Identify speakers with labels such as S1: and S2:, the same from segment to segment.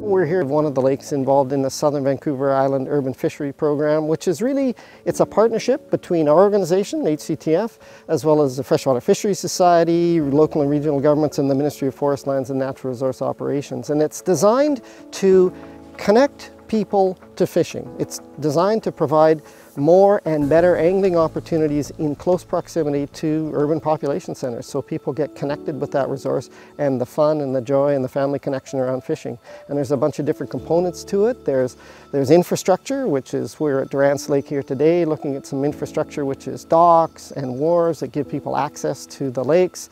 S1: We're here at one of the lakes involved in the Southern Vancouver Island Urban Fishery Program, which is really, it's a partnership between our organization, HCTF, as well as the Freshwater Fisheries Society, local and regional governments, and the Ministry of Forest Lands and Natural Resource Operations. And it's designed to connect people to fishing. It's designed to provide more and better angling opportunities in close proximity to urban population centers, so people get connected with that resource and the fun and the joy and the family connection around fishing. And there's a bunch of different components to it. There's infrastructure, which is, we're at Durant's Lake here today looking at some infrastructure which is docks and wharves that give people access to the lakes.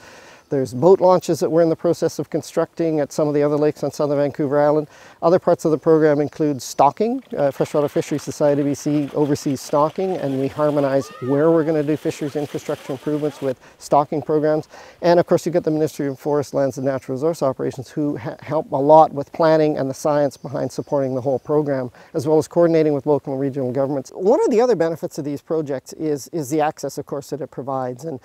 S1: There's boat launches that we're in the process of constructing at some of the other lakes on Southern Vancouver Island. Other parts of the program include stocking. Freshwater Fisheries Society BC oversees stocking, and we harmonize where we're going to do fisheries infrastructure improvements with stocking programs. And of course, you get the Ministry of Forest Lands and Natural Resource Operations, who help a lot with planning and the science behind supporting the whole program, as well as coordinating with local and regional governments. One of the other benefits of these projects is the access, of course, that it provides, and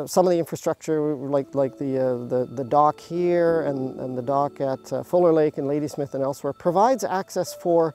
S1: some of the infrastructure, like the dock here and the dock at Fuller Lake and Ladysmith and elsewhere, provides access for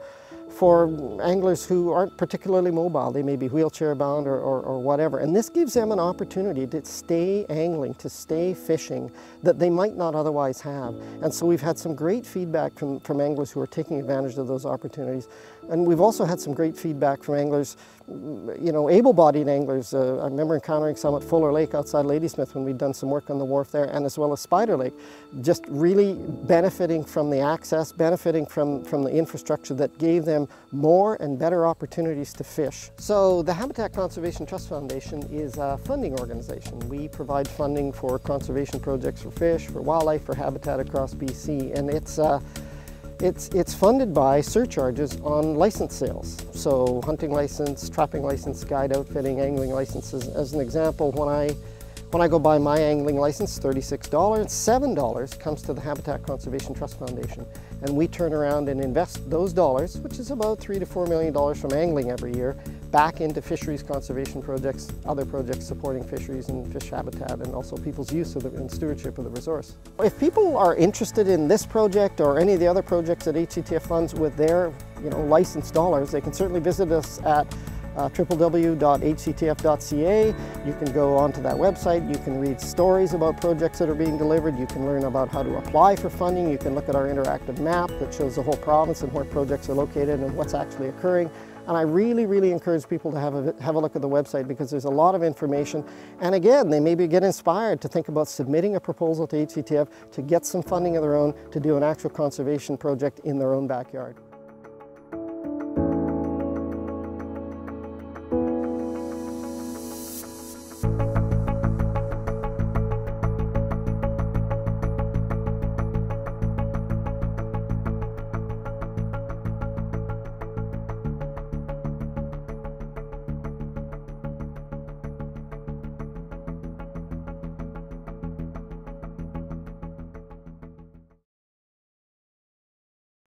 S1: anglers who aren't particularly mobile. They may be wheelchair bound or whatever, and this gives them an opportunity to stay angling, to stay fishing that they might not otherwise have. And so we've had some great feedback from anglers who are taking advantage of those opportunities. And we've also had some great feedback from anglers, you know, able-bodied anglers. I remember encountering some at Fuller Lake outside Ladysmith when we'd done some work on the wharf there, and as well as Spider Lake, just really benefiting from the access, benefiting from the infrastructure that gave them more and better opportunities to fish. So the Habitat Conservation Trust Foundation is a funding organization. We provide funding for conservation projects for fish, for wildlife, for habitat across BC, and it's funded by surcharges on license sales. So hunting license, trapping license, guide outfitting, angling licenses. As an example, when I go buy my angling license, $36, $7 comes to the Habitat Conservation Trust Foundation. And we turn around and invest those dollars, which is about $3 to $4 million from angling every year, back into fisheries conservation projects, other projects supporting fisheries and fish habitat, and also people's use of and stewardship of the resource. If people are interested in this project or any of the other projects that HCTF funds with their licensed dollars, they can certainly visit us at www.hctf.ca. You can go onto that website, you can read stories about projects that are being delivered, you can learn about how to apply for funding, you can look at our interactive map that shows the whole province and where projects are located and what's actually occurring. And I really encourage people to have a look at the website, because there's a lot of information. And again, they maybe get inspired to think about submitting a proposal to HCTF to get some funding of their own to do an actual conservation project in their own backyard.